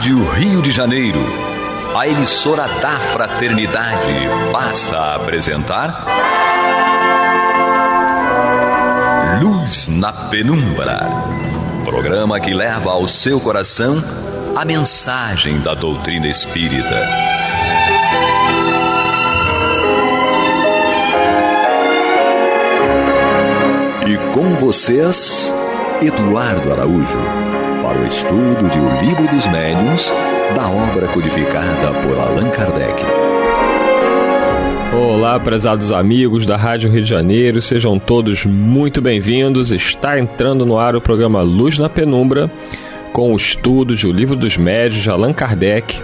Rádio Rio de Janeiro, a emissora da Fraternidade, passa a apresentar Luz na Penumbra, programa que leva ao seu coração a mensagem da doutrina espírita. E com vocês, Eduardo Araújo, para o estudo de O Livro dos Médiuns, da obra codificada por Allan Kardec. Olá, prezados amigos da Rádio Rio de Janeiro, sejam todos muito bem-vindos. Está entrando no ar o programa Luz na Penumbra, com o estudo de O Livro dos Médiuns de Allan Kardec.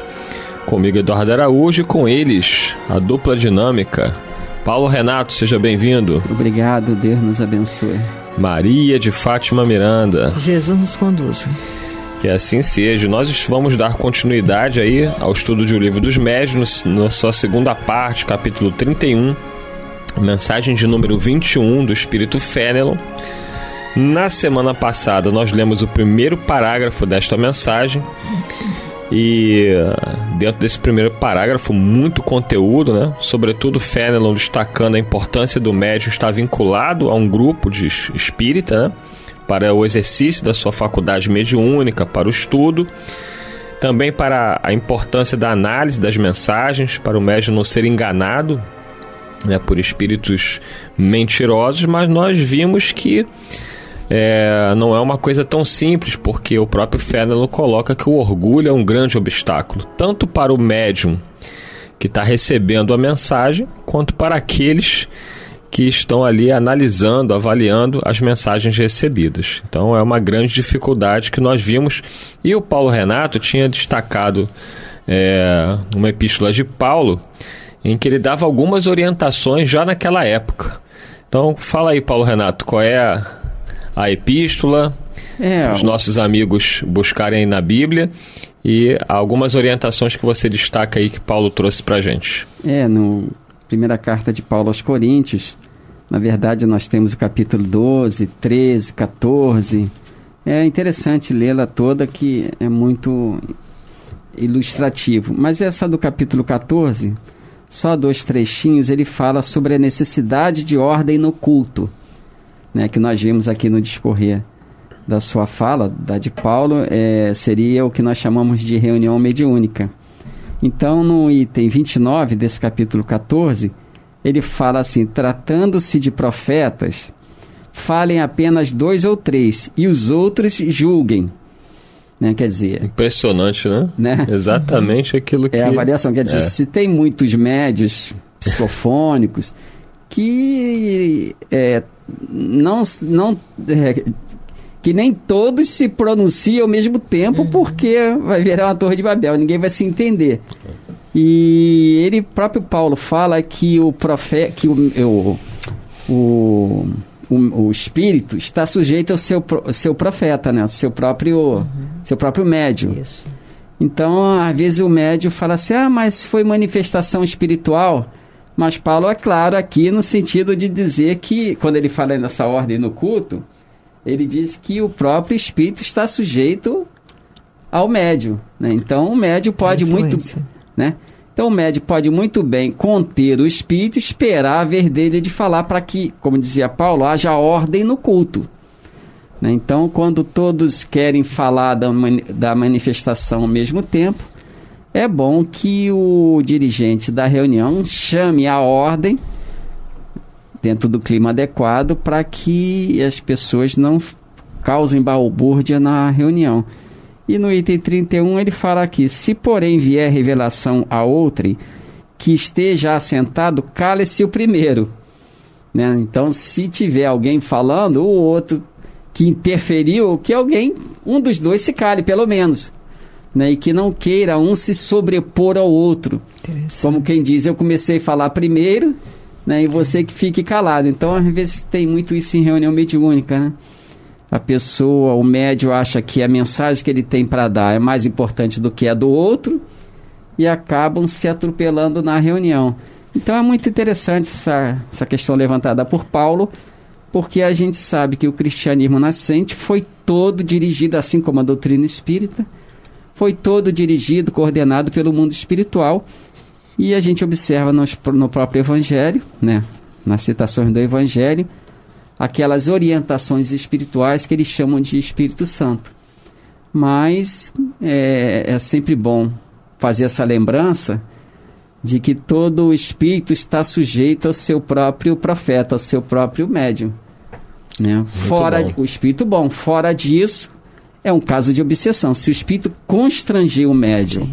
Comigo, Eduardo Araújo, e com eles, a dupla dinâmica. Paulo Renato, seja bem-vindo. Obrigado, Deus nos abençoe. Maria de Fátima Miranda. Jesus nos conduza. Que assim seja. Nós vamos dar continuidade aí ao estudo de O Livro dos Médiuns, na sua segunda parte, capítulo 31, mensagem de número 21 do Espírito Fénelon. Na semana passada nós lemos o primeiro parágrafo desta mensagem e dentro desse primeiro parágrafo muito conteúdo, né? Sobretudo Fénelon destacando a importância do médium estar vinculado a um grupo de espírita, né? Para o exercício da sua faculdade mediúnica, para o estudo, também para a importância da análise das mensagens, para o médium não ser enganado, né, por espíritos mentirosos, mas nós vimos que não é uma coisa tão simples, porque o próprio Fénelon coloca que o orgulho é um grande obstáculo, tanto para o médium que está recebendo a mensagem, quanto para aqueles que estão ali analisando, avaliando as mensagens recebidas. Então é uma grande dificuldade que nós vimos, e o Paulo Renato tinha destacado uma epístola de Paulo, em que ele dava algumas orientações já naquela época. Então fala aí, Paulo Renato, qual é a epístola, para os nossos amigos buscarem na Bíblia, e algumas orientações que você destaca aí que Paulo trouxe para a gente. No primeira carta de Paulo aos Coríntios, na verdade nós temos o capítulo 12, 13, 14. É interessante lê-la toda, que é muito ilustrativo. Mas essa do capítulo 14, só 2 trechinhos, ele fala sobre a necessidade de ordem no culto, né, que nós vimos aqui no discorrer da sua fala, da de Paulo, seria o que nós chamamos de reunião mediúnica. Então, no item 29 desse capítulo 14, ele fala assim: tratando-se de profetas, falem apenas 2 ou 3, e os outros julguem. Né? Quer dizer... Impressionante, né? Exatamente aquilo que... É a variação. Quer dizer, se tem muitos médios psicofônicos que que nem todos se pronunciam ao mesmo tempo, porque vai virar uma torre de Babel, ninguém vai se entender. E ele próprio Paulo fala que o profeta, que o espírito está sujeito ao seu profeta, né? Seu próprio médium. Isso. Então, às vezes o médium fala assim: mas foi manifestação espiritual. Mas Paulo é claro aqui no sentido de dizer que, quando ele fala nessa ordem no culto, ele diz que o próprio espírito está sujeito ao médium, né? Então o médium pode muito, né? Então o médium pode muito bem conter o espírito e esperar a vez dele de falar, para que, como dizia Paulo, haja ordem no culto, né? Então, quando todos querem falar da manifestação ao mesmo tempo, é bom que o dirigente da reunião chame a ordem dentro do clima adequado, para que as pessoas não causem balbúrdia na reunião. E no item 31 ele fala aqui: se porém vier revelação a outrem que esteja assentado, cale-se o primeiro, né? Então, se tiver alguém falando, o outro que interferiu, que um dos dois se cale pelo menos, né? E que não queira um se sobrepor ao outro, como quem diz: eu comecei a falar primeiro, né, e você que fique calado. Então, às vezes tem muito isso em reunião mediúnica, né? A pessoa, o médium, acha que a mensagem que ele tem para dar é mais importante do que a do outro, e acabam se atropelando na reunião. Então é muito interessante essa questão levantada por Paulo, porque a gente sabe que o cristianismo nascente foi todo dirigido, assim como a doutrina espírita, foi todo dirigido, coordenado pelo mundo espiritual. E a gente observa no próprio Evangelho, né, nas citações do Evangelho, aquelas orientações espirituais que eles chamam de Espírito Santo. Mas é sempre bom fazer essa lembrança de que todo espírito está sujeito ao seu próprio profeta, ao seu próprio médium, né? O espírito bom. Fora disso, é um caso de obsessão. Se o espírito constranger o médium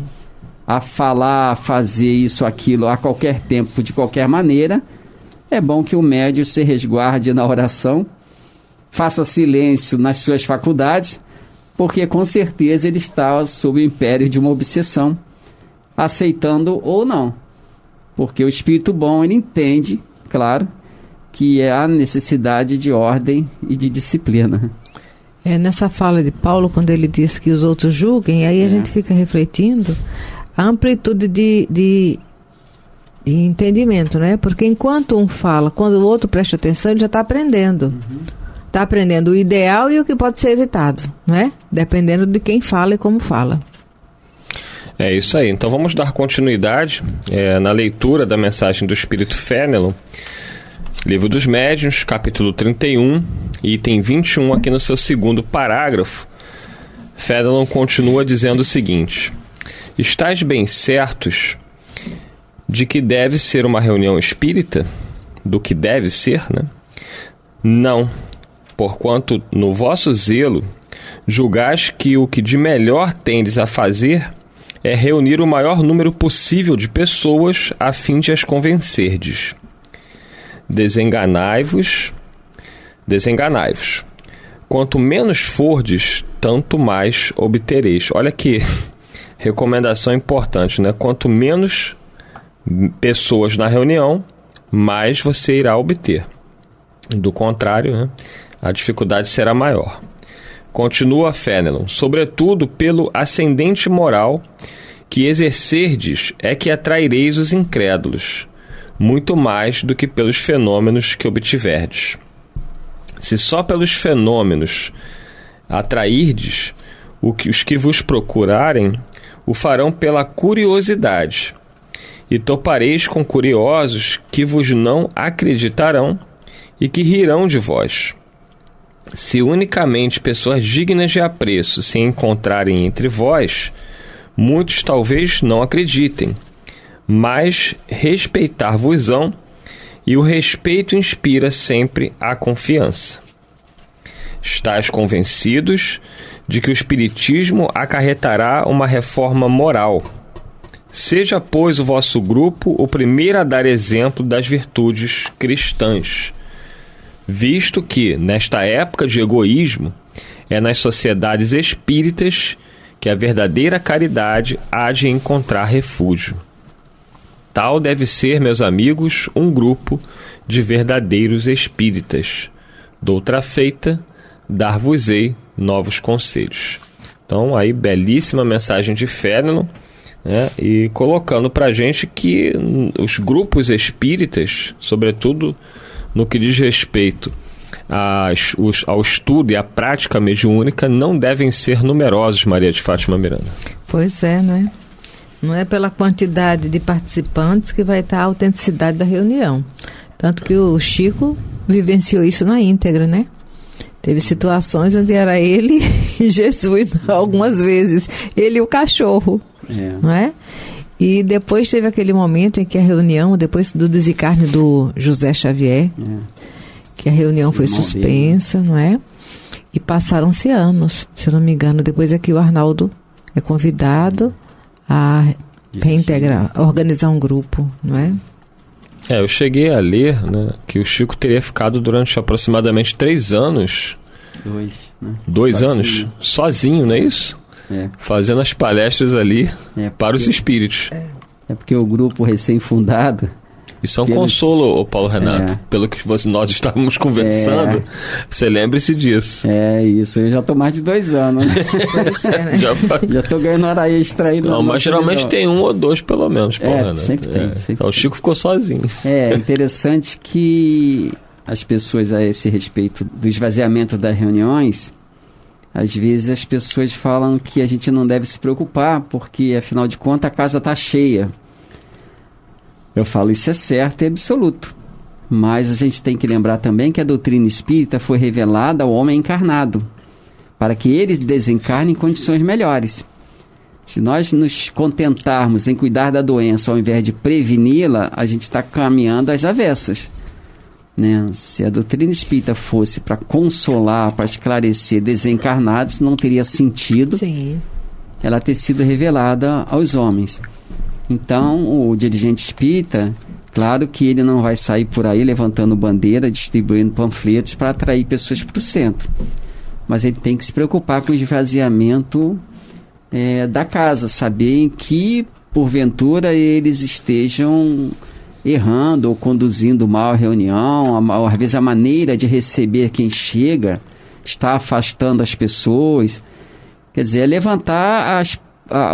a falar, a fazer isso, aquilo, a qualquer tempo, de qualquer maneira, é bom que o médium se resguarde na oração, faça silêncio nas suas faculdades, porque com certeza ele está sob o império de uma obsessão, aceitando ou não. Porque o espírito bom, ele entende, claro, que há necessidade de ordem e de disciplina. Nessa fala de Paulo, quando ele diz que os outros julguem, aí a gente fica refletindo a amplitude de entendimento, né? Porque enquanto um fala, quando o outro presta atenção, ele já está aprendendo. Está aprendendo o ideal e o que pode ser evitado, né? Dependendo de quem fala e como fala. É isso aí. Então vamos dar continuidade na leitura da mensagem do Espírito Fénelon, Livro dos Médiuns, capítulo 31, item 21, aqui no seu segundo parágrafo. Fénelon continua dizendo o seguinte: estais bem certos de que deve ser uma reunião espírita? Do que deve ser, né? Não, porquanto no vosso zelo julgais que o que de melhor tendes a fazer é reunir o maior número possível de pessoas a fim de as convencerdes. Desenganai-vos. Quanto menos fordes, tanto mais obtereis. Olha que recomendação importante, né? Quanto menos pessoas na reunião, mais você irá obter. Do contrário, né, a dificuldade será maior. Continua Fénelon: sobretudo pelo ascendente moral que exercerdes é que atraireis os incrédulos, muito mais do que pelos fenômenos que obtiverdes. Se só pelos fenômenos atrairdes, os que vos procurarem o farão pela curiosidade, e topareis com curiosos que vos não acreditarão e que rirão de vós. Se unicamente pessoas dignas de apreço se encontrarem entre vós, muitos talvez não acreditem, mas respeitar-vos-ão, e o respeito inspira sempre a confiança. Estais convencidos de que o Espiritismo acarretará uma reforma moral. Seja, pois, o vosso grupo o primeiro a dar exemplo das virtudes cristãs, visto que, nesta época de egoísmo, é nas sociedades espíritas que a verdadeira caridade há de encontrar refúgio. Tal deve ser, meus amigos, um grupo de verdadeiros espíritas. Doutra feita, dar-vos-ei novos conselhos. Então, aí, belíssima mensagem de Fénelon, né? E colocando para a gente que os grupos espíritas, sobretudo no que diz respeito ao estudo e à prática mediúnica, não devem ser numerosos, Maria de Fátima Miranda. Pois é, né? Não é pela quantidade de participantes que vai estar a autenticidade da reunião. Tanto que o Chico vivenciou isso na íntegra, né? Teve situações onde era ele e Jesus, algumas vezes. Ele e o cachorro, não é? E depois teve aquele momento em que a reunião, depois do desencarne do José Xavier, que a reunião foi suspensa, não é? E passaram-se anos, se eu não me engano. Depois é que o Arnaldo é convidado a reintegrar, a organizar um grupo, não é? Eu cheguei a ler, né, que o Chico teria ficado durante aproximadamente 3 anos. 2 anos? Sozinho, não é isso? Fazendo as palestras ali para os espíritos. É porque o grupo recém-fundado... Isso é um consolo, Paulo Renato. Pelo que nós estávamos conversando, você lembre-se disso. Isso. Eu já estou mais de 2 anos. Né? Já estou ganhando hora extra aí. Não, mas geralmente tem 1 ou 2 pelo menos, Paulo Renato. Sempre tem. Então, o Chico ficou sozinho. É interessante que as pessoas, a esse respeito do esvaziamento das reuniões, Às vezes as pessoas falam que a gente não deve se preocupar, porque afinal de contas a casa está cheia. Eu falo, isso é certo e absoluto. Mas a gente tem que lembrar também que a doutrina espírita foi revelada ao homem encarnado, para que ele desencarne em condições melhores. Se nós nos contentarmos em cuidar da doença ao invés de preveni-la, a gente está caminhando às avessas, né? Se a doutrina espírita fosse para consolar, para esclarecer desencarnados, não teria sentido ela ter sido revelada aos homens. Então, o dirigente espírita, claro que ele não vai sair por aí levantando bandeira, distribuindo panfletos para atrair pessoas para o centro. Mas ele tem que se preocupar com o esvaziamento da casa, saber em que, porventura, eles estejam errando ou conduzindo mal a reunião, às vezes a maneira de receber quem chega está afastando as pessoas. Quer dizer, levantar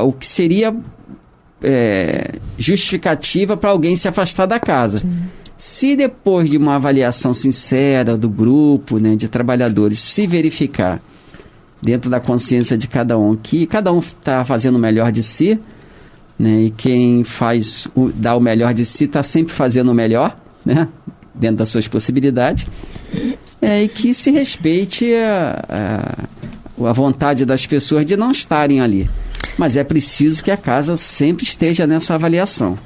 o que seria justificativa para alguém se afastar da casa. Sim. Se depois de uma avaliação sincera do grupo, né, de trabalhadores, se verificar dentro da consciência de cada um que cada um está fazendo o melhor de si, né, e quem dá o melhor de si está sempre fazendo o melhor, né, dentro das suas possibilidades, e que se respeite a vontade das pessoas de não estarem ali. Mas é preciso que a casa sempre esteja nessa avaliação.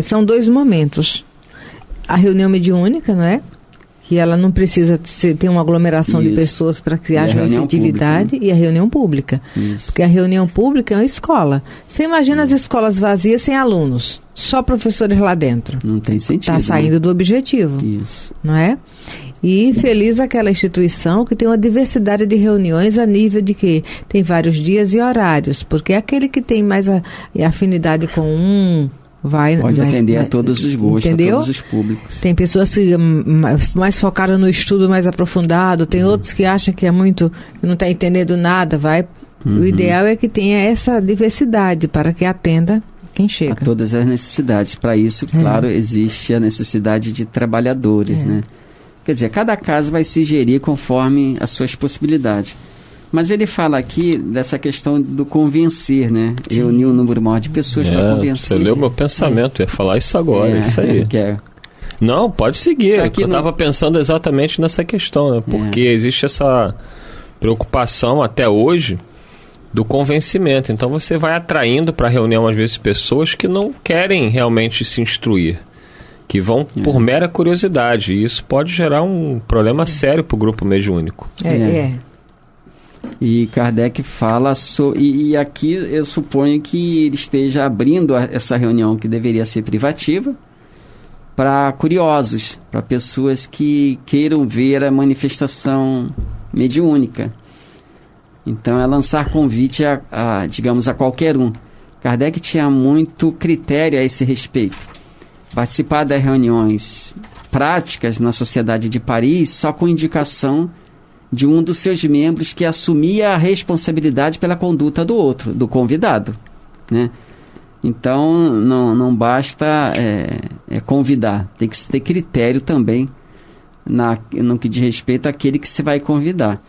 São dois momentos. A reunião mediúnica, não é? Que ela não precisa ter uma aglomeração de pessoas para que haja uma efetividade, pública, né? E a reunião pública. Isso. Porque a reunião pública é uma escola. Você imagina as escolas vazias sem alunos, só professores lá dentro. Não tem sentido. Está saindo, né, do objetivo. Isso. Não é? E feliz aquela instituição que tem uma diversidade de reuniões a nível de que tem vários dias e horários, porque aquele que tem mais afinidade com pode atender a todos os gostos, entendeu? A todos os públicos. Tem pessoas que mais focaram no estudo mais aprofundado, tem outros que acham que não está entendendo nada, O ideal é que tenha essa diversidade para que atenda quem chega. A todas as necessidades. Para isso, claro, existe a necessidade de trabalhadores, né? Quer dizer, cada casa vai se gerir conforme as suas possibilidades. Mas ele fala aqui dessa questão do convencer, né? Reunir um número maior de pessoas para convencer. Você leu meu pensamento, ia falar isso agora, isso aí. Não, pode seguir. Eu estava pensando exatamente nessa questão, né? Porque existe essa preocupação até hoje do convencimento. Então você vai atraindo para a reunião, às vezes, pessoas que não querem realmente se instruir, que vão por mera curiosidade. E isso pode gerar um problema sério para o grupo mediúnico. E Kardec fala e aqui eu suponho que ele esteja abrindo essa reunião que deveria ser privativa para curiosos, para pessoas que queiram ver a manifestação mediúnica. Então é lançar convite digamos, a qualquer um. Kardec tinha muito critério a esse respeito. Participar das reuniões práticas na Sociedade de Paris só com indicação de um dos seus membros que assumia a responsabilidade pela conduta do outro, do convidado, né? Então, não basta convidar, tem que ter critério também no que diz respeito àquele que se vai convidar.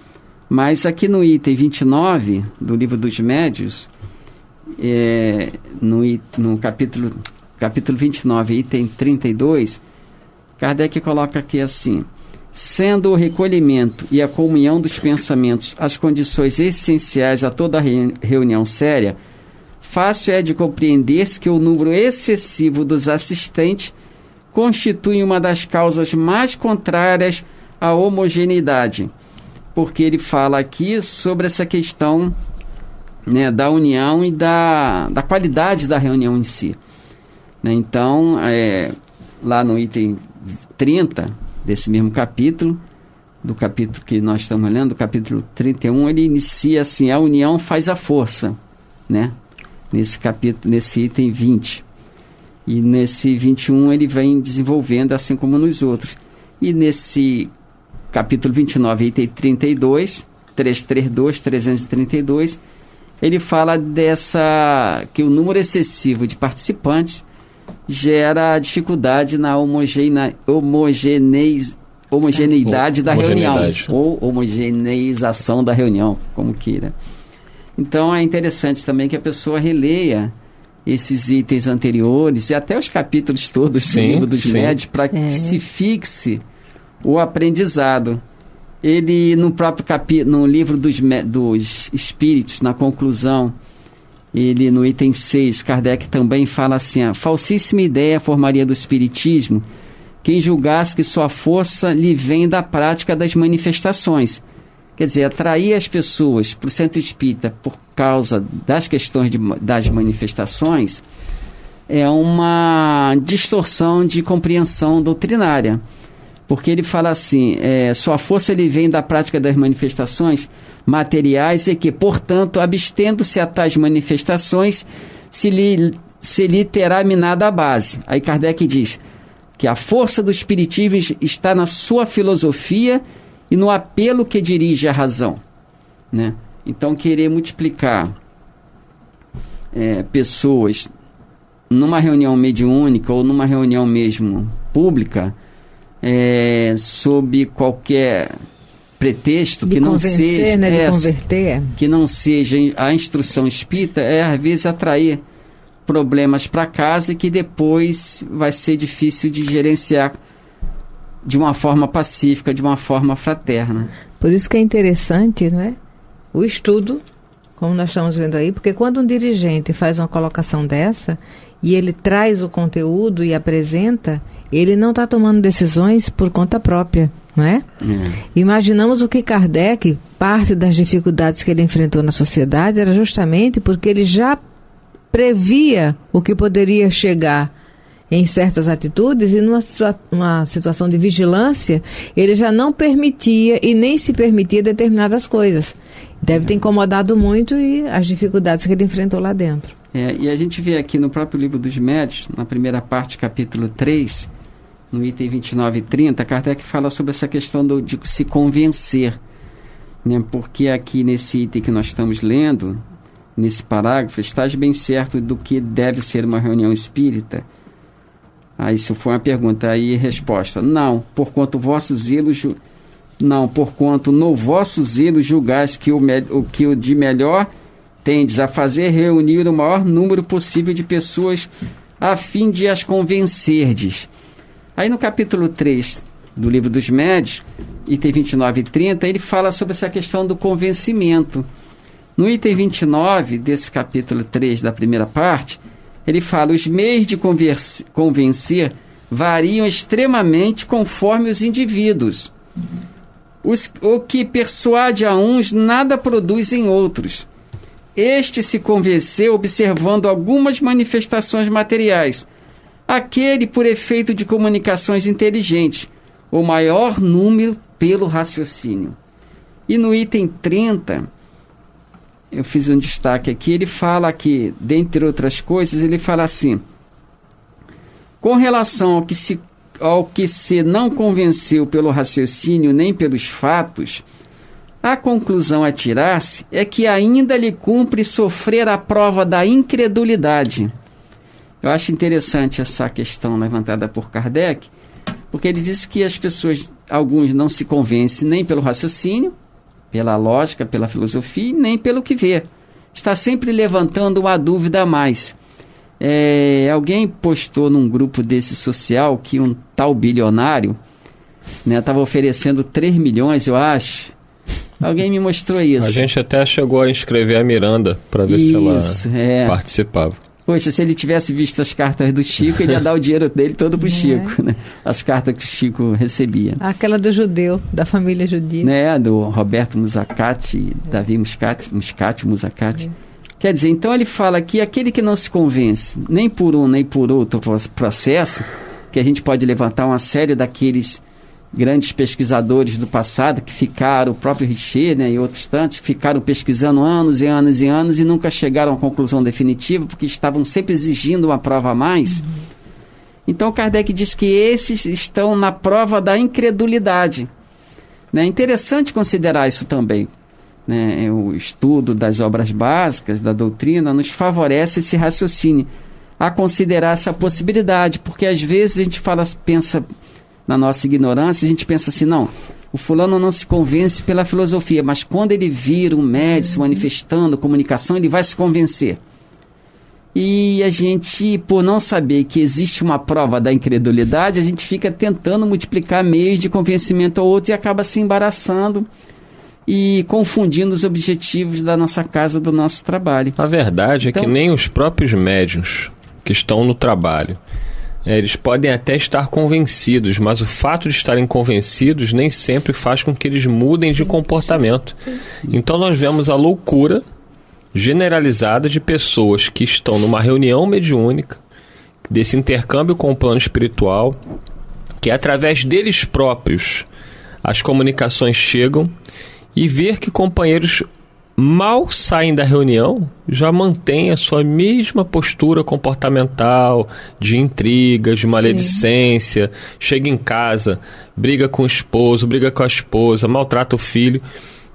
Mas aqui no item 29 do Livro dos Médiuns, no capítulo 29, item 32, Kardec coloca aqui assim: sendo o recolhimento e a comunhão dos pensamentos as condições essenciais a toda reunião séria, fácil é de compreender-se que o número excessivo dos assistentes constitui uma das causas mais contrárias à homogeneidade, porque ele fala aqui sobre essa questão, né, da união e da qualidade da reunião em si, né? Então, lá no item 30 desse mesmo capítulo, do capítulo que nós estamos lendo, do capítulo 31, ele inicia assim: a união faz a força, né? Nesse capítulo, nesse item 20. E nesse 21 ele vem desenvolvendo assim como nos outros. E nesse capítulo 29, item 32, 332, ele fala que o número excessivo de participantes gera dificuldade na homogeneidade da reunião, Homogeneidade. ou homogeneização da reunião, como queira. Então é interessante também que a pessoa releia esses itens anteriores e até os capítulos todos do livro dos médios para que se fixe o aprendizado. Ele, no próprio capítulo, no livro dos Espíritos, na conclusão, ele, no item 6, Kardec também fala assim: a falsíssima ideia formaria do Espiritismo quem julgasse que sua força lhe vem da prática das manifestações. Quer dizer, atrair as pessoas para o centro espírita por causa das questões das manifestações é uma distorção de compreensão doutrinária. Porque ele fala assim, sua força lhe vem da prática das manifestações materiais e que, portanto, abstendo-se a tais manifestações, se lhe terá minada a base. Aí Kardec diz que a força do Espiritismo está na sua filosofia e no apelo que dirige à razão, né? Então, querer multiplicar pessoas numa reunião mediúnica ou numa reunião mesmo pública, sob qualquer pretexto de que não convencer, seja, né, de converter, que não seja a instrução espírita, às vezes atrair problemas para casa e que depois vai ser difícil de gerenciar de uma forma pacífica, de uma forma fraterna. Por isso que é interessante, não é? O estudo, como nós estamos vendo aí, porque quando um dirigente faz uma colocação dessa e ele traz o conteúdo e apresenta, ele não está tomando decisões por conta própria, não é? Imaginamos o que Kardec, parte das dificuldades que ele enfrentou na sociedade era justamente porque ele já previa o que poderia chegar em certas atitudes e numa situação de vigilância, ele já não permitia e nem se permitia determinadas coisas. Deve ter incomodado muito e as dificuldades que ele enfrentou lá dentro. E a gente vê aqui no próprio livro dos Médiuns, na primeira parte, capítulo 3, no item 29 e 30, Kardec fala sobre essa questão de se convencer, né? Porque aqui nesse item que nós estamos lendo, nesse parágrafo, estás bem certo do que deve ser uma reunião espírita? Aí se for uma pergunta, aí resposta: não, porquanto no vosso zelo julgais que o de melhor tendes a fazer reunir o maior número possível de pessoas a fim de as convencerdes. Aí no capítulo 3 do livro dos Médiuns, item 29 e 30, ele fala sobre essa questão do convencimento. No item 29 desse capítulo 3 da primeira parte, ele fala: os meios de convencer variam extremamente conforme os indivíduos. O que persuade a uns nada produz em outros. Este se convenceu observando algumas manifestações materiais. Aquele por efeito de comunicações inteligentes, o maior número pelo raciocínio. E no item 30, eu fiz um destaque aqui, ele fala que, dentre outras coisas, ele fala assim: com relação ao que se não convenceu pelo raciocínio nem pelos fatos, a conclusão a tirar-se é que ainda lhe cumpre sofrer a prova da incredulidade. Eu acho interessante essa questão levantada por Kardec, porque ele disse que as pessoas, alguns não se convencem nem pelo raciocínio, pela lógica, pela filosofia, nem pelo que vê. Está sempre levantando uma dúvida a mais. Alguém postou num grupo desse social que um tal bilionário estava oferecendo 3 milhões, eu acho. Alguém me mostrou isso. A gente até chegou a inscrever a Miranda para ver se ela participava. Poxa, se ele tivesse visto as cartas do Chico, ele ia dar o dinheiro dele todo pro Chico, né? As cartas que o Chico recebia. Aquela do judeu, da família judia. Do Roberto Musacati, Davi Musacati. Quer dizer, então ele fala que aquele que não se convence, nem por um nem por outro processo, que a gente pode levantar uma série daqueles grandes pesquisadores do passado que ficaram, o próprio Richer, e outros tantos, que ficaram pesquisando anos e anos e anos e nunca chegaram a uma conclusão definitiva, porque estavam sempre exigindo uma prova a mais. Então Kardec diz que esses estão na prova da incredulidade. É interessante considerar isso também. O estudo das obras básicas, da doutrina, nos favorece esse raciocínio, a considerar essa possibilidade, porque às vezes a gente pensa na nossa ignorância, a gente pensa assim, não, o fulano não se convence pela filosofia, mas quando ele vir um médium se manifestando, comunicação, ele vai se convencer. E a gente, por não saber que existe uma prova da incredulidade, a gente fica tentando multiplicar meios de convencimento ao outro e acaba se embaraçando e confundindo os objetivos da nossa casa, do nosso trabalho. A verdade é que nem os próprios médiuns que estão no trabalho, eles podem até estar convencidos, mas o fato de estarem convencidos nem sempre faz com que eles mudem de comportamento. Então nós vemos a loucura generalizada de pessoas que estão numa reunião mediúnica, desse intercâmbio com o plano espiritual, que através deles próprios as comunicações chegam, e ver que companheiros mal saem da reunião já mantêm a sua mesma postura comportamental, de intriga, de maledicência, chega em casa, briga com o esposo, briga com a esposa, maltrata o filho.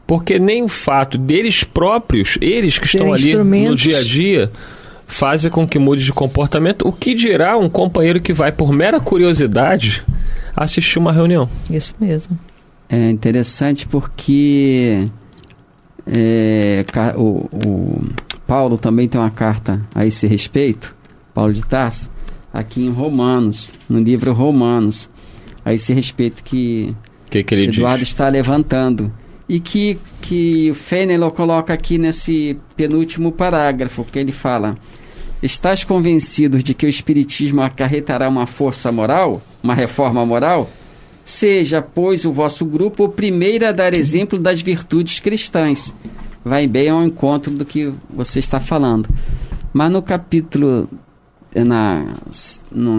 Porque nem o fato deles próprios, eles que estão ali no dia a dia, fazem com que mude de comportamento. O que dirá um companheiro que vai, por mera curiosidade, assistir uma reunião? Isso mesmo. É interessante porque o Paulo também tem uma carta a esse respeito, Paulo de Tarso, aqui em Romanos, no livro Romanos, a esse respeito que ele Eduardo diz? Está levantando. E que o Fenelon coloca aqui nesse penúltimo parágrafo, que ele fala: estás convencidos de que o Espiritismo acarretará uma força moral, uma reforma moral? Seja, pois, o vosso grupo o primeiro a dar exemplo das virtudes cristãs. Vai bem ao encontro do que você está falando. Mas no capítulo,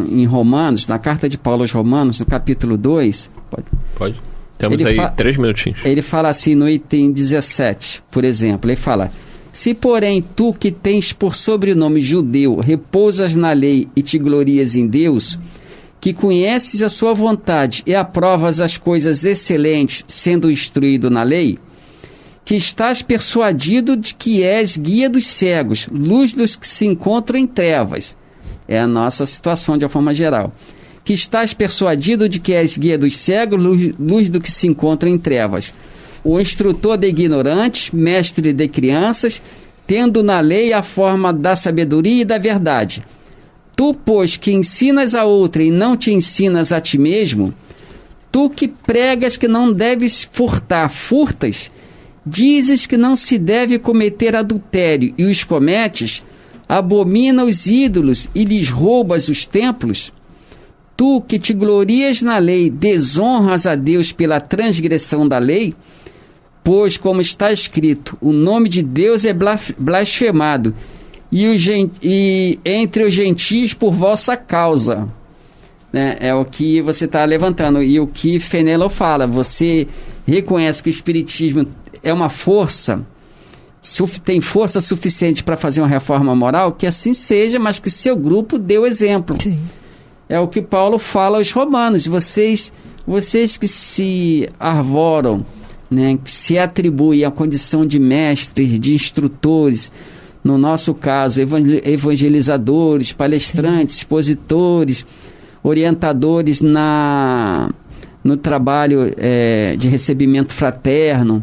em Romanos, na carta de Paulo aos Romanos, no capítulo 2... Pode. Temos aí 3 minutinhos. Ele fala assim no item 17, por exemplo, ele fala: se porém tu que tens por sobrenome judeu repousas na lei e te glorias em Deus, que conheces a sua vontade e aprovas as coisas excelentes, sendo instruído na lei, que estás persuadido de que és guia dos cegos, luz dos que se encontram em trevas. É a nossa situação de uma forma geral. Que estás persuadido de que és guia dos cegos, luz do que se encontra em trevas. O instrutor de ignorantes, mestre de crianças, tendo na lei a forma da sabedoria e da verdade. Tu, pois, que ensinas a outra e não te ensinas a ti mesmo, tu que pregas que não deves furtar, furtas, dizes que não se deve cometer adultério e os cometes, abomina os ídolos e lhes roubas os templos. Tu que te glorias na lei, desonras a Deus pela transgressão da lei, pois, como está escrito, o nome de Deus é blasfemado, e entre os gentios por vossa causa. É o que você está levantando. E o que Fenelon fala, você reconhece que o Espiritismo é uma força, tem força suficiente para fazer uma reforma moral, que assim seja, mas que seu grupo dê o exemplo. Sim. É o que Paulo fala aos romanos: vocês que se arvoram, né, que se atribuem a condição de mestres, de instrutores, no nosso caso, evangelizadores, palestrantes, expositores, orientadores no trabalho de recebimento fraterno,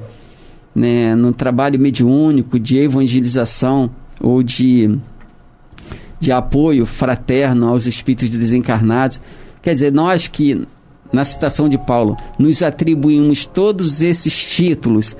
né, no trabalho mediúnico, de evangelização ou de apoio fraterno aos espíritos desencarnados. Quer dizer, nós que, na citação de Paulo, nos atribuímos todos esses títulos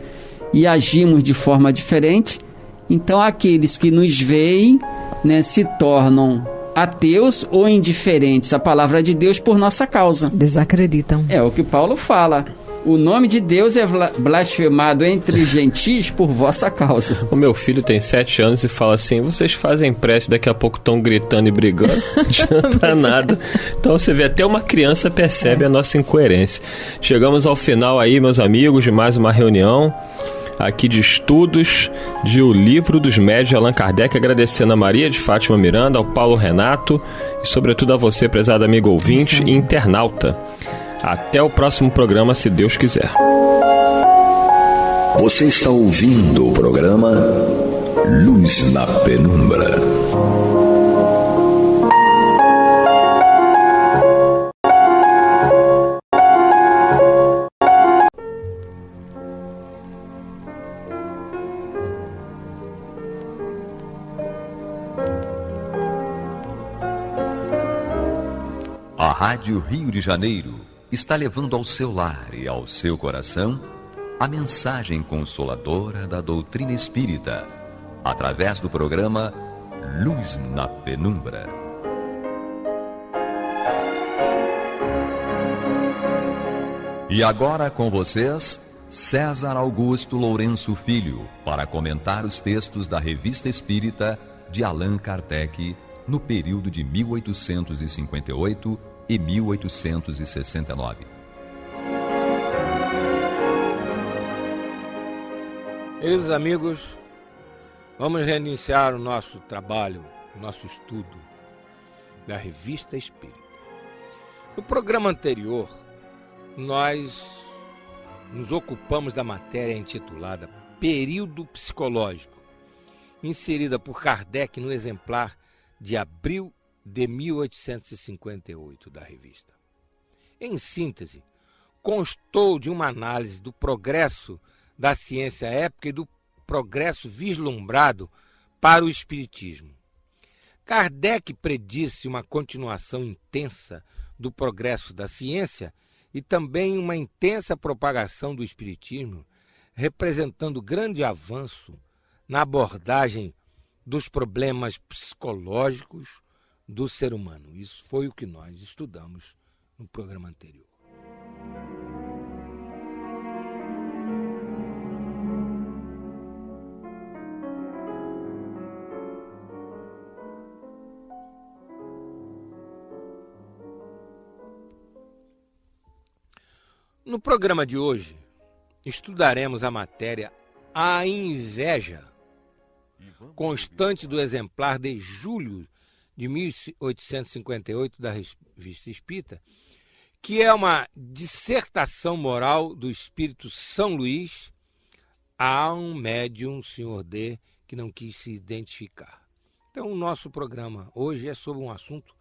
e agimos de forma diferente, então aqueles que nos veem, né, se tornam ateus ou indiferentes à palavra de Deus por nossa causa. Desacreditam. É o que Paulo fala: o nome de Deus é blasfemado entre os gentios por vossa causa. O meu filho tem 7 anos e fala assim: vocês fazem prece, daqui a pouco estão gritando e brigando, não adianta nada. Então você vê, até uma criança percebe a nossa incoerência. Chegamos ao final aí, meus amigos, de mais uma reunião aqui de estudos de O Livro dos Médiuns de Allan Kardec, agradecendo a Maria de Fátima Miranda, ao Paulo Renato e sobretudo a você, prezado amigo ouvinte e internauta. Até o próximo programa, se Deus quiser. Você está ouvindo o programa Luz na Penumbra. Rádio Rio de Janeiro está levando ao seu lar e ao seu coração a mensagem consoladora da doutrina espírita, através do programa Luz na Penumbra. E agora com vocês, César Augusto Lourenço Filho, para comentar os textos da Revista Espírita de Allan Kardec, no período de 1858 e 1869. Queridos amigos, vamos reiniciar o nosso trabalho, o nosso estudo da Revista Espírita. No programa anterior, nós nos ocupamos da matéria intitulada Período Psicológico, inserida por Kardec no exemplar de abril de 1858 da revista. Em síntese, constou de uma análise do progresso da ciência épica e do progresso vislumbrado para o espiritismo. Kardec predisse uma continuação intensa do progresso da ciência e também uma intensa propagação do espiritismo, representando grande avanço na abordagem dos problemas psicológicos do ser humano. Isso foi o que nós estudamos no programa anterior. No programa de hoje, estudaremos a matéria A Inveja, constante do exemplar de julho de 1858 da Revista Espírita, que é uma dissertação moral do espírito São Luís a um médium, Senhor D, que não quis se identificar. Então, o nosso programa hoje é sobre um assunto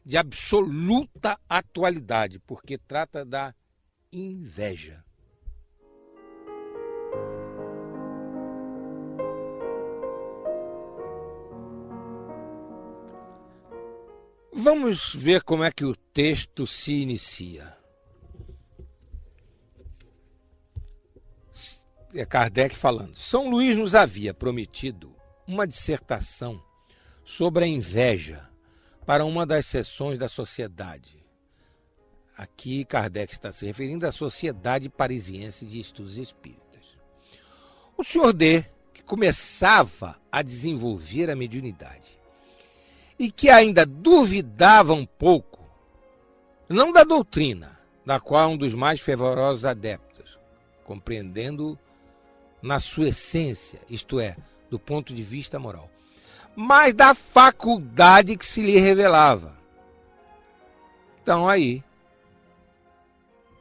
de absoluta atualidade, porque trata da inveja. Vamos ver como é que o texto se inicia. É Kardec falando. São Luís nos havia prometido uma dissertação sobre a inveja para uma das seções da sociedade. Aqui Kardec está se referindo à Sociedade Parisiense de Estudos Espíritas. O Sr. D, que começava a desenvolver a mediunidade e que ainda duvidava um pouco, não da doutrina, da qual é um dos mais fervorosos adeptos, compreendendo na sua essência, isto é, do ponto de vista moral, mas da faculdade que se lhe revelava. Então aí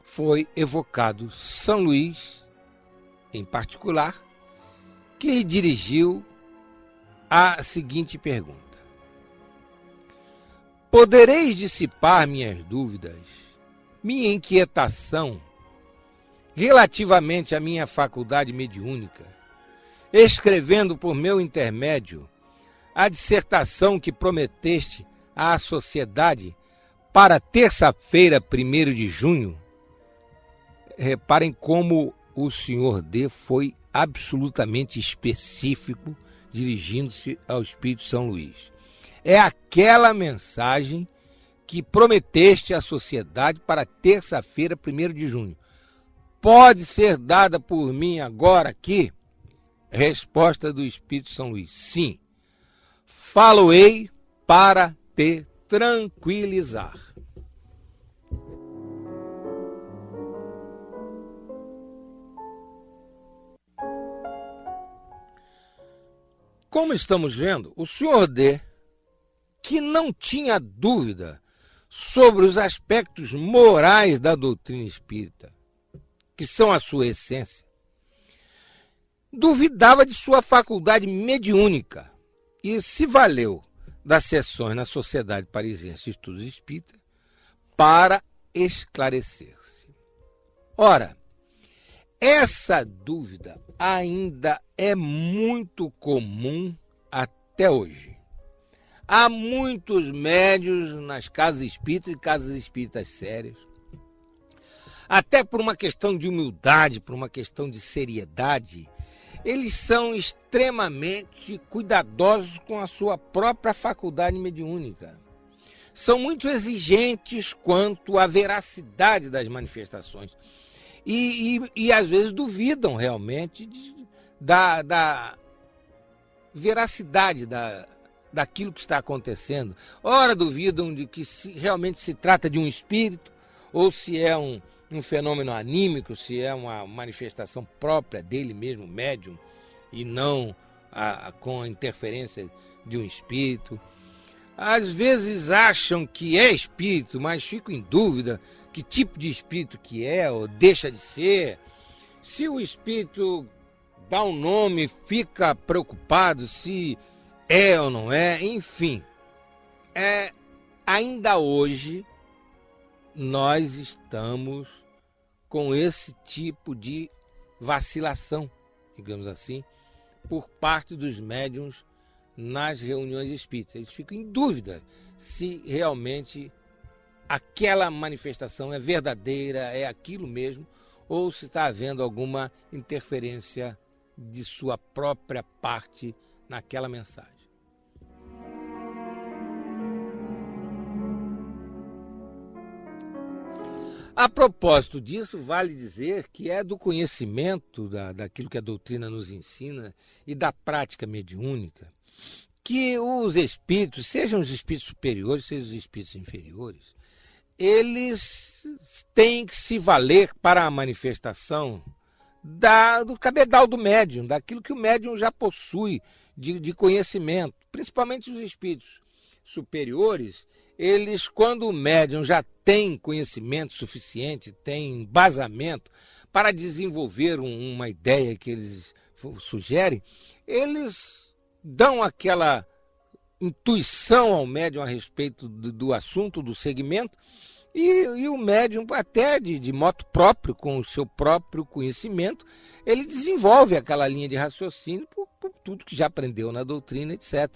foi evocado São Luís, em particular, que lhe dirigiu a seguinte pergunta: podereis dissipar minhas dúvidas, minha inquietação relativamente à minha faculdade mediúnica, escrevendo por meu intermédio a dissertação que prometeste à sociedade para terça-feira, 1º de junho? Reparem como o Sr. D foi absolutamente específico, dirigindo-se ao Espírito São Luís. É aquela mensagem que prometeste à sociedade para terça-feira, 1º de junho. Pode ser dada por mim agora aqui? Resposta do Espírito São Luís: sim. Falo-ei para te tranquilizar. Como estamos vendo, o Sr. D, que não tinha dúvida sobre os aspectos morais da doutrina espírita, que são a sua essência, duvidava de sua faculdade mediúnica e se valeu das sessões na Sociedade Parisiense de Estudos Espíritas para esclarecer-se. Ora, essa dúvida ainda é muito comum até hoje. Há muitos médiuns nas casas espíritas e casas espíritas sérias. Até por uma questão de humildade, por uma questão de seriedade, eles são extremamente cuidadosos com a sua própria faculdade mediúnica. São muito exigentes quanto à veracidade das manifestações. E às vezes duvidam realmente da veracidade daquilo que está acontecendo. Ora duvidam de que realmente se trata de um espírito, ou se é um fenômeno anímico, se é uma manifestação própria dele mesmo, médium, e não com a interferência de um espírito. Às vezes acham que é espírito, mas ficam em dúvida que tipo de espírito que é ou deixa de ser. Se o espírito dá um nome, fica preocupado se é ou não é, enfim. Ainda hoje nós estamos com esse tipo de vacilação, digamos assim, por parte dos médiuns nas reuniões espíritas. Eles ficam em dúvida se realmente aquela manifestação é verdadeira, é aquilo mesmo, ou se está havendo alguma interferência de sua própria parte naquela mensagem. A propósito disso, vale dizer que é do conhecimento daquilo que a doutrina nos ensina e da prática mediúnica que os espíritos, sejam os espíritos superiores, sejam os espíritos inferiores, eles têm que se valer para a manifestação do cabedal do médium, daquilo que o médium já possui de conhecimento, principalmente os espíritos superiores. Eles, quando o médium já tem conhecimento suficiente, tem embasamento para desenvolver uma ideia que eles sugerem, eles dão aquela intuição ao médium a respeito do assunto, do segmento, e o médium, até de modo próprio, com o seu próprio conhecimento, ele desenvolve aquela linha de raciocínio por tudo que já aprendeu na doutrina, etc.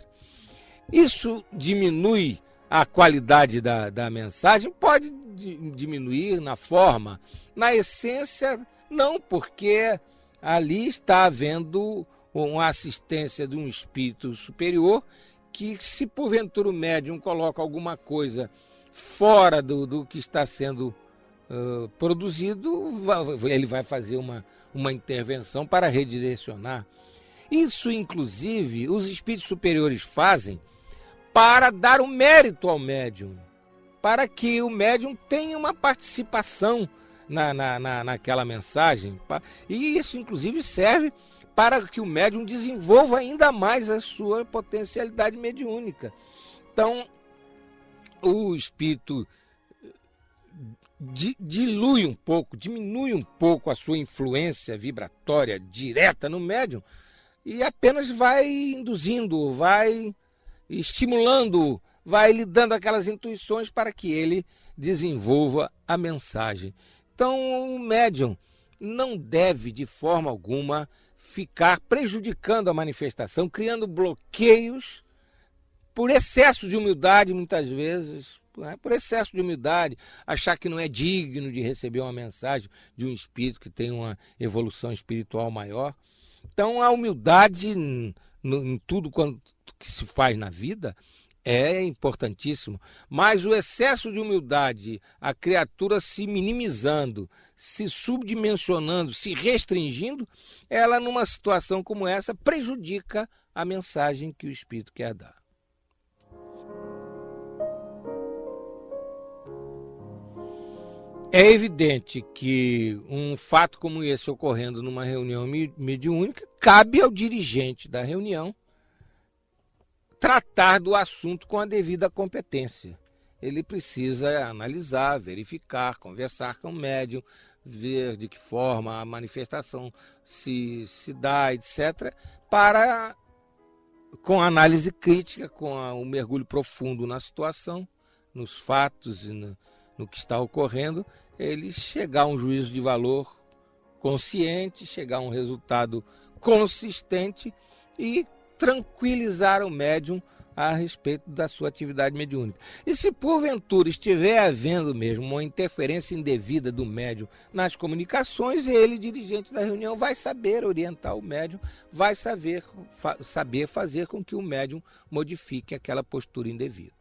Isso diminui a qualidade da mensagem? Pode diminuir na forma, na essência não, porque ali está havendo uma assistência de um espírito superior que, se porventura o médium coloca alguma coisa fora do que está sendo produzido, ele vai fazer uma intervenção para redirecionar. Isso, inclusive, os espíritos superiores fazem para dar o mérito ao médium, para que o médium tenha uma participação naquela mensagem. E isso, inclusive, serve para que o médium desenvolva ainda mais a sua potencialidade mediúnica. Então, o espírito diminui um pouco a sua influência vibratória direta no médium e apenas vai induzindo, vai estimulando, vai lhe dando aquelas intuições para que ele desenvolva a mensagem. Então, o médium não deve, de forma alguma, ficar prejudicando a manifestação, criando bloqueios por excesso de humildade, muitas vezes, por excesso de humildade, achar que não é digno de receber uma mensagem de um espírito que tem uma evolução espiritual maior. Então, a humildade em tudo quanto que se faz na vida é importantíssimo, mas o excesso de humildade, a criatura se minimizando, se subdimensionando, se restringindo, ela, numa situação como essa, prejudica a mensagem que o espírito quer dar. É evidente que um fato como esse ocorrendo numa reunião mediúnica, cabe ao dirigente da reunião tratar do assunto com a devida competência. Ele precisa analisar, verificar, conversar com o médium, ver de que forma a manifestação se dá, etc., para, com análise crítica, com o mergulho profundo na situação, nos fatos e no que está ocorrendo, ele chegar a um juízo de valor consciente, chegar a um resultado consistente e tranquilizar o médium a respeito da sua atividade mediúnica. E se porventura estiver havendo mesmo uma interferência indevida do médium nas comunicações, ele, dirigente da reunião, vai saber orientar o médium, vai saber fazer com que o médium modifique aquela postura indevida.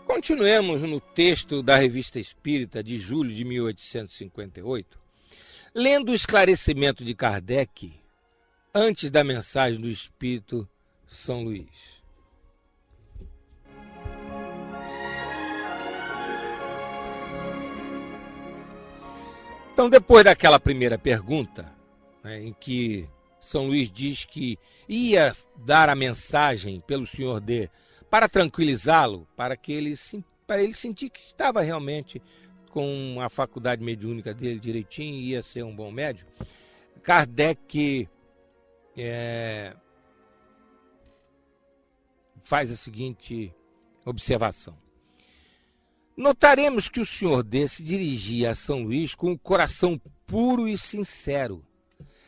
Continuemos no texto da Revista Espírita de julho de 1858, lendo o esclarecimento de Kardec antes da mensagem do Espírito São Luís. Então, depois daquela primeira pergunta, né, em que São Luís diz que ia dar a mensagem pelo Senhor D para tranquilizá-lo, para ele sentir que estava realmente com a faculdade mediúnica dele direitinho e ia ser um bom médium, Kardec faz a seguinte observação. Notaremos que o Senhor D se dirigia a São Luís com o coração puro e sincero,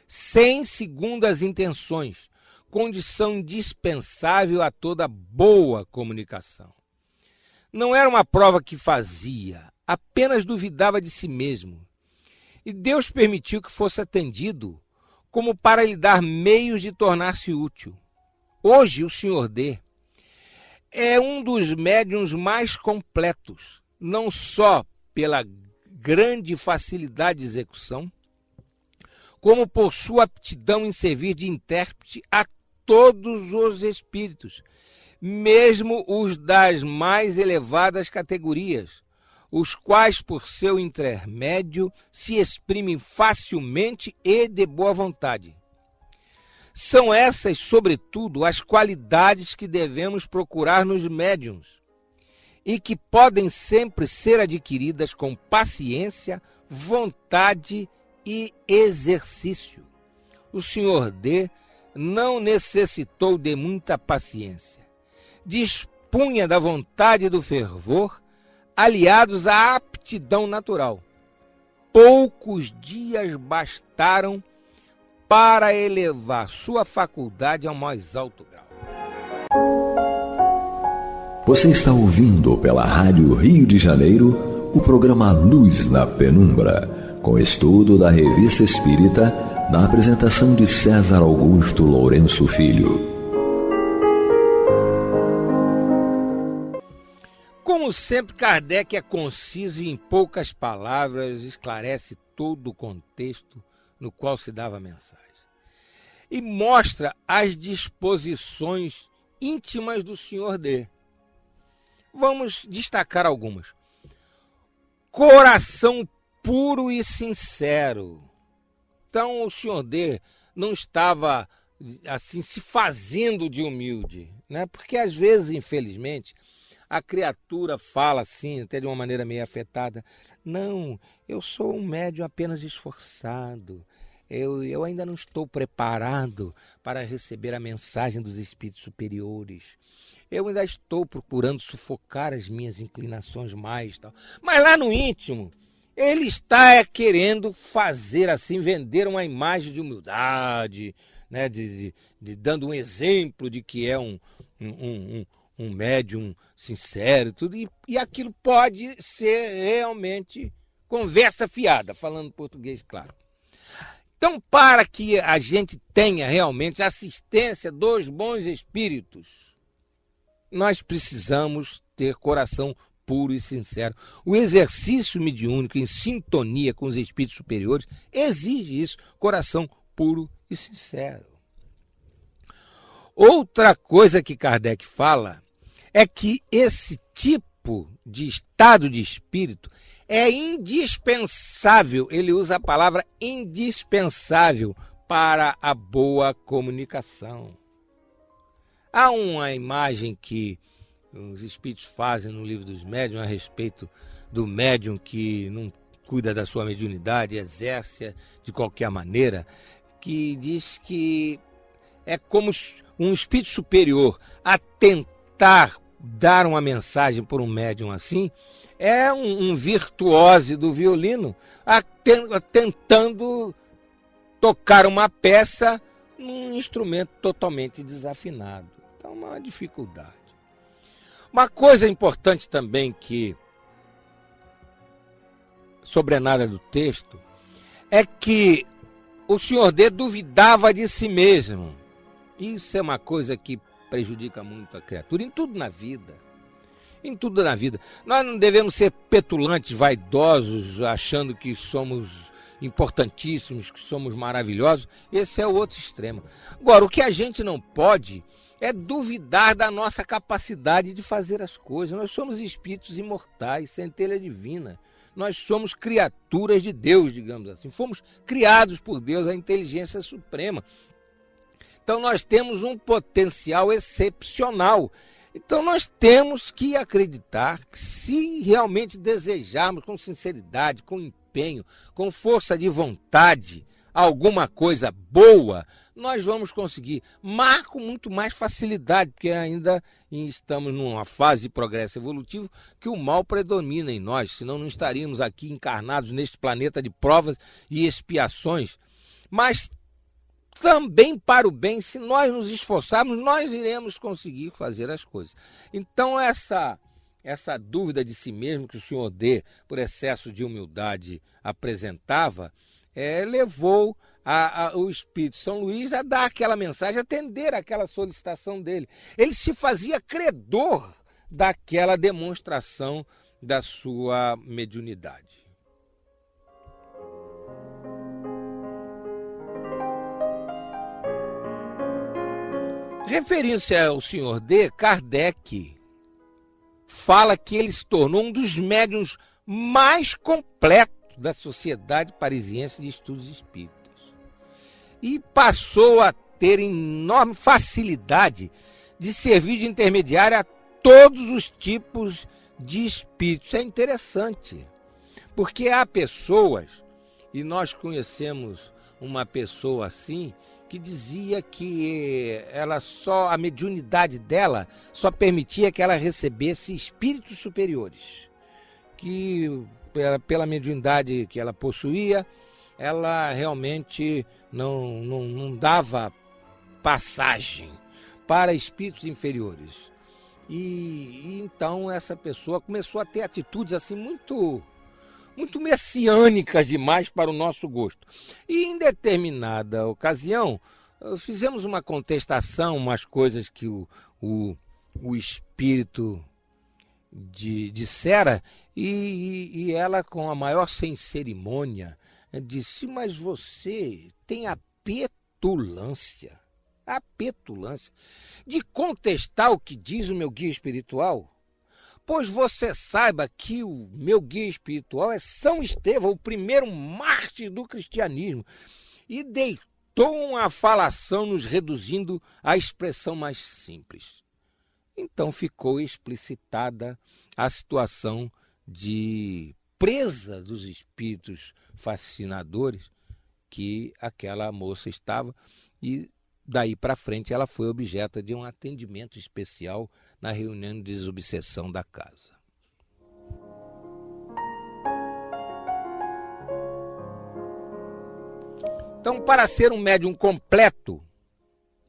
sem segundas intenções, condição indispensável a toda boa comunicação. Não era uma prova que fazia, apenas duvidava de si mesmo. E Deus permitiu que fosse atendido, como para lhe dar meios de tornar-se útil. Hoje, o Senhor D é um dos médiuns mais completos, não só pela grande facilidade de execução, como por sua aptidão em servir de intérprete a todos os espíritos, mesmo os das mais elevadas categorias, os quais, por seu intermédio, se exprimem facilmente e de boa vontade. São essas, sobretudo, as qualidades que devemos procurar nos médiuns e que podem sempre ser adquiridas com paciência, vontade e exercício. O Senhor D não necessitou de muita paciência. Dispunha da vontade e do fervor, aliados à aptidão natural. Poucos dias bastaram para elevar sua faculdade ao mais alto grau. Você está ouvindo pela Rádio Rio de Janeiro o programa Luz na Penumbra, com estudo da Revista Espírita, na apresentação de César Augusto Lourenço Filho. Como sempre, Kardec é conciso e em poucas palavras esclarece todo o contexto no qual se dava a mensagem. E mostra as disposições íntimas do Senhor D. Vamos destacar algumas. Coração puro e sincero. Então o Senhor D não estava assim se fazendo de humilde, né? Porque às vezes, infelizmente, a criatura fala assim, até de uma maneira meio afetada: não, eu sou um médium apenas esforçado, eu ainda não estou preparado para receber a mensagem dos espíritos superiores, eu ainda estou procurando sufocar as minhas inclinações mais, tal. Mas lá no íntimo, ele está querendo fazer assim, vender uma imagem de humildade, né, dando um exemplo de que é um médium sincero, tudo, e aquilo pode ser realmente conversa fiada, falando português, claro. Então, para que a gente tenha realmente a assistência dos bons espíritos, nós precisamos ter coração puro e sincero. O exercício mediúnico em sintonia com os espíritos superiores exige isso, coração puro e sincero. Outra coisa que Kardec fala é que esse tipo de estado de espírito é indispensável, ele usa a palavra indispensável para a boa comunicação. Há uma imagem que os espíritos fazem no Livro dos Médiuns a respeito do médium que não cuida da sua mediunidade, exerce de qualquer maneira, que diz que é como um espírito superior a tentar dar uma mensagem por um médium assim, é um virtuose do violino tentando tocar uma peça num instrumento totalmente desafinado. Então, uma dificuldade. Uma coisa importante também que sobrenada do texto é que o Senhor D duvidava de si mesmo. Isso é uma coisa que prejudica muito a criatura em tudo na vida. Em tudo na vida. Nós não devemos ser petulantes, vaidosos, achando que somos importantíssimos, que somos maravilhosos. Esse é o outro extremo. Agora, o que a gente não pode é duvidar da nossa capacidade de fazer as coisas. Nós somos espíritos imortais, centelha divina. Nós somos criaturas de Deus, digamos assim. Fomos criados por Deus, a inteligência suprema. Então nós temos um potencial excepcional. Então nós temos que acreditar que, se realmente desejarmos com sinceridade, com empenho, com força de vontade, alguma coisa boa, nós vamos conseguir. Mas com muito mais facilidade, porque ainda estamos numa fase de progresso evolutivo que o mal predomina em nós, senão não estaríamos aqui encarnados neste planeta de provas e expiações. Mas também para o bem, se nós nos esforçarmos, nós iremos conseguir fazer as coisas. Então essa dúvida de si mesmo que o Senhor D, por excesso de humildade, apresentava, levou o Espírito São Luís a dar aquela mensagem, a atender aquela solicitação dele. Ele se fazia credor daquela demonstração da sua mediunidade. Referindo-se ao Senhor D, Kardec fala que ele se tornou um dos médiuns mais completos da Sociedade Parisiense de Estudos Espíritas e passou a ter enorme facilidade de servir de intermediário a todos os tipos de espíritos. É interessante, porque há pessoas, e nós conhecemos uma pessoa assim, que dizia que a mediunidade dela só permitia que ela recebesse espíritos superiores, que pela mediunidade que ela possuía, ela realmente não dava passagem para espíritos inferiores. E então essa pessoa começou a ter atitudes assim muito messiânicas demais para o nosso gosto. E em determinada ocasião, fizemos uma contestação, umas coisas que o espírito dissera, e ela, com a maior sem cerimônia, disse: mas você tem a petulância de contestar o que diz o meu guia espiritual? Pois você saiba que o meu guia espiritual é São Estevão, o primeiro mártir do cristianismo, e deitou uma falação nos reduzindo à expressão mais simples. Então ficou explicitada a situação de presa dos espíritos fascinadores que aquela moça estava, e daí para frente ela foi objeto de um atendimento especial na reunião de desobsessão da casa. Então, para ser um médium completo,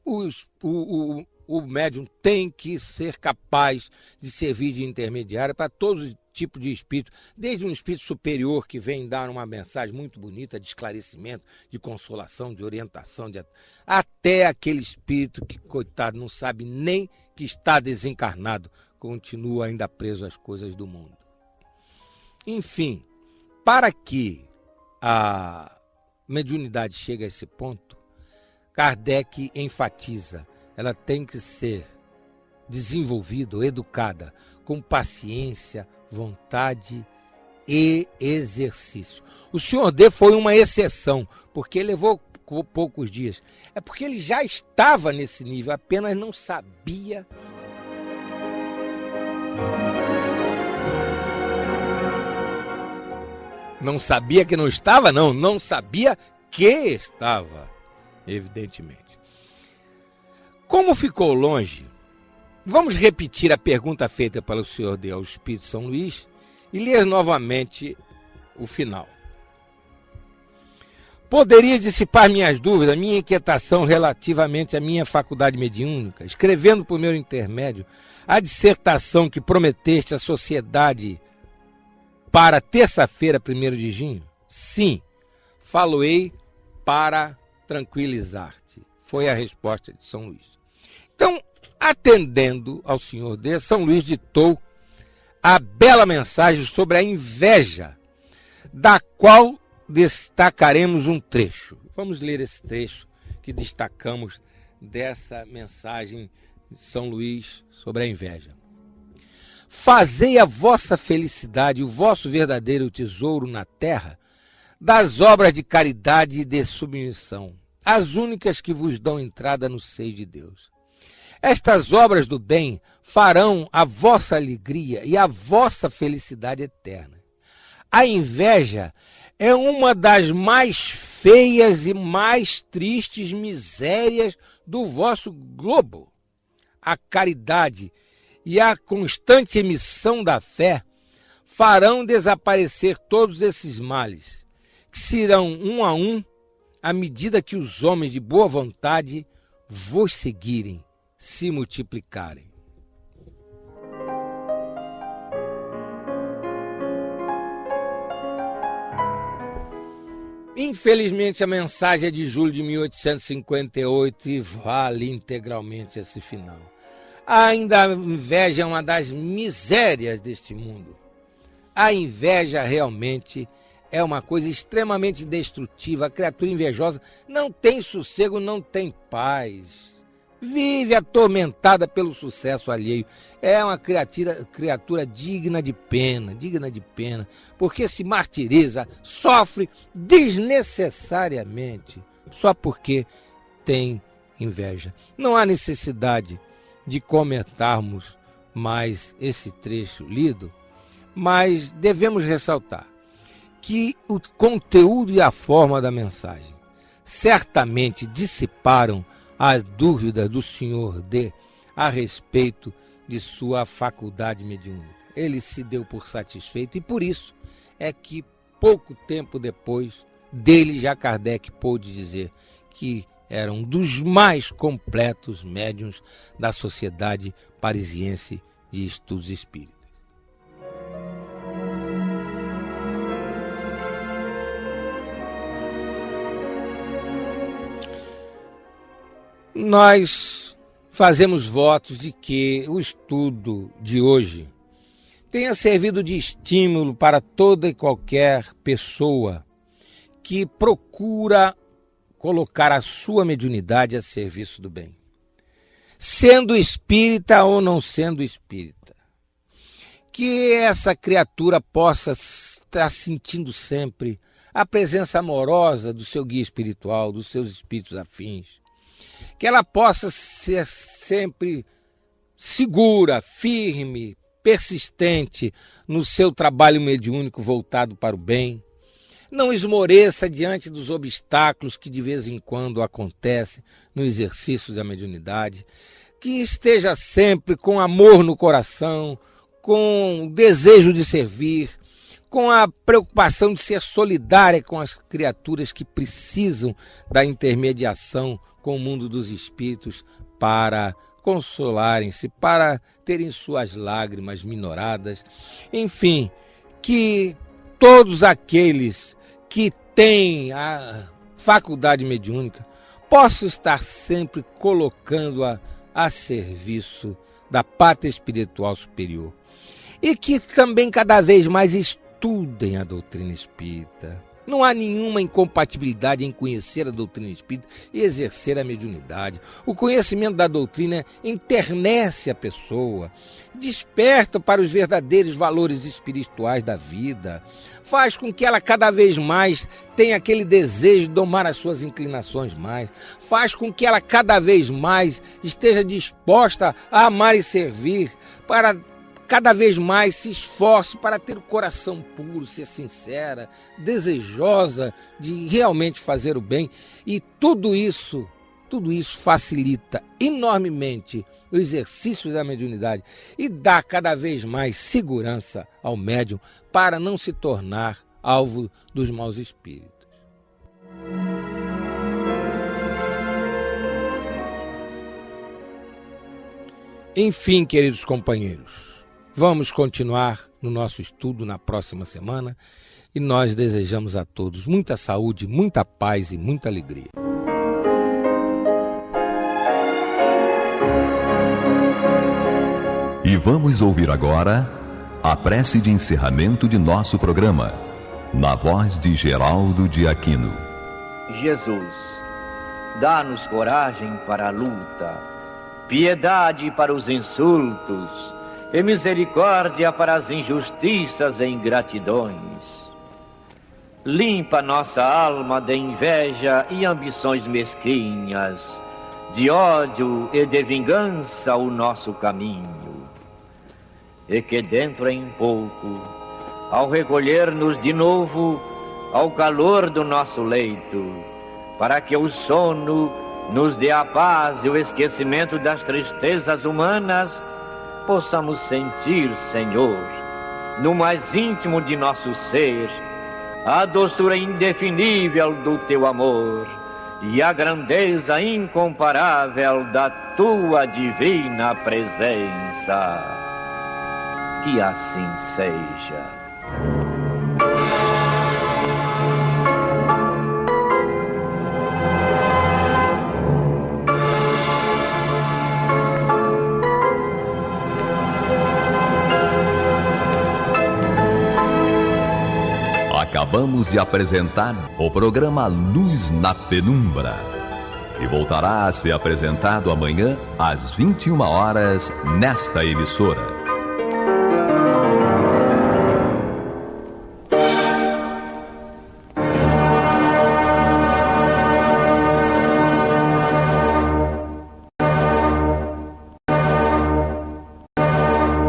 o médium tem que ser capaz de servir de intermediário para todos os tipos de espírito, desde um espírito superior que vem dar uma mensagem muito bonita de esclarecimento, de consolação, de orientação, até aquele espírito que, coitado, não sabe nem que está desencarnado, continua ainda preso às coisas do mundo. Enfim, para que a mediunidade chegue a esse ponto, Kardec enfatiza: ela tem que ser desenvolvida ou educada com paciência, vontade e exercício. O Senhor D foi uma exceção, porque levou poucos dias. É porque ele já estava nesse nível, apenas não sabia. Não sabia que não estava? Não sabia que estava, evidentemente. Como ficou longe, vamos repetir a pergunta feita pelo Senhor D ao Espírito São Luís e ler novamente o final. poderia dissipar minhas dúvidas, minha inquietação relativamente à minha faculdade mediúnica, escrevendo por meu intermédio a dissertação que prometeste à sociedade para terça-feira, 1º de junho? Sim, falo-ei para tranquilizar-te. Foi a resposta de São Luís. Então, atendendo ao senhor D, São Luís ditou a bela mensagem sobre a inveja, da qual destacaremos um trecho. Vamos ler esse trecho que destacamos dessa mensagem de São Luís sobre a inveja. Fazei a vossa felicidade, o vosso verdadeiro tesouro na terra, das obras de caridade e de submissão, as únicas que vos dão entrada no seio de Deus. Estas obras do bem farão a vossa alegria e a vossa felicidade eterna. A inveja é uma das mais feias e mais tristes misérias do vosso globo. A caridade e a constante emissão da fé farão desaparecer todos esses males, que serão um a um à medida que os homens de boa vontade vos seguirem, se multiplicarem. Infelizmente, a mensagem é de julho de 1858 e vale integralmente esse final. Ainda a inveja é uma das misérias deste mundo. A inveja realmente é uma coisa extremamente destrutiva. A criatura invejosa não tem sossego, não tem paz. Vive atormentada pelo sucesso alheio. É uma criatura digna de pena, porque se martiriza, sofre desnecessariamente, só porque tem inveja. Não há necessidade de comentarmos mais esse trecho lido, mas devemos ressaltar que o conteúdo e a forma da mensagem certamente dissiparam as dúvidas do senhor D a respeito de sua faculdade mediúnica. Ele se deu por satisfeito e por isso é que pouco tempo depois dele já Kardec pôde dizer que era um dos mais completos médiuns da Sociedade Parisiense de Estudos Espíritas. Nós fazemos votos de que o estudo de hoje tenha servido de estímulo para toda e qualquer pessoa que procura colocar a sua mediunidade a serviço do bem, sendo espírita ou não sendo espírita. Que essa criatura possa estar sentindo sempre a presença amorosa do seu guia espiritual, dos seus espíritos afins, que ela possa ser sempre segura, firme, persistente no seu trabalho mediúnico voltado para o bem. Não esmoreça diante dos obstáculos que de vez em quando acontecem no exercício da mediunidade. Que esteja sempre com amor no coração, com desejo de servir, com a preocupação de ser solidária com as criaturas que precisam da intermediação com o mundo dos espíritos para consolarem-se, para terem suas lágrimas minoradas. Enfim, que todos aqueles que têm a faculdade mediúnica possam estar sempre colocando-a a serviço da pátria espiritual superior. E que também cada vez mais estudem a doutrina espírita. Não há nenhuma incompatibilidade em conhecer a doutrina espírita e exercer a mediunidade. O conhecimento da doutrina enternece a pessoa, desperta para os verdadeiros valores espirituais da vida, faz com que ela cada vez mais tenha aquele desejo de domar as suas inclinações mais, faz com que ela cada vez mais esteja disposta a amar e servir, para cada vez mais se esforce para ter o coração puro, ser sincera, desejosa de realmente fazer o bem. E tudo isso facilita enormemente o exercício da mediunidade e dá cada vez mais segurança ao médium para não se tornar alvo dos maus espíritos. Enfim, queridos companheiros, vamos continuar no nosso estudo na próxima semana e nós desejamos a todos muita saúde, muita paz e muita alegria. E vamos ouvir agora a prece de encerramento de nosso programa, na voz de Geraldo de Aquino. Jesus, dá-nos coragem para a luta, piedade para os insultos e misericórdia para as injustiças e ingratidões. Limpa nossa alma de inveja e ambições mesquinhas, de ódio e de vingança o nosso caminho. E que dentro em pouco, ao recolher-nos de novo ao calor do nosso leito, para que o sono nos dê a paz e o esquecimento das tristezas humanas, possamos sentir, Senhor, no mais íntimo de nosso ser, a doçura indefinível do Teu amor e a grandeza incomparável da Tua divina presença. Que assim seja. Acabamos de apresentar o programa Luz na Penumbra, que voltará a ser apresentado amanhã às 21 horas nesta emissora.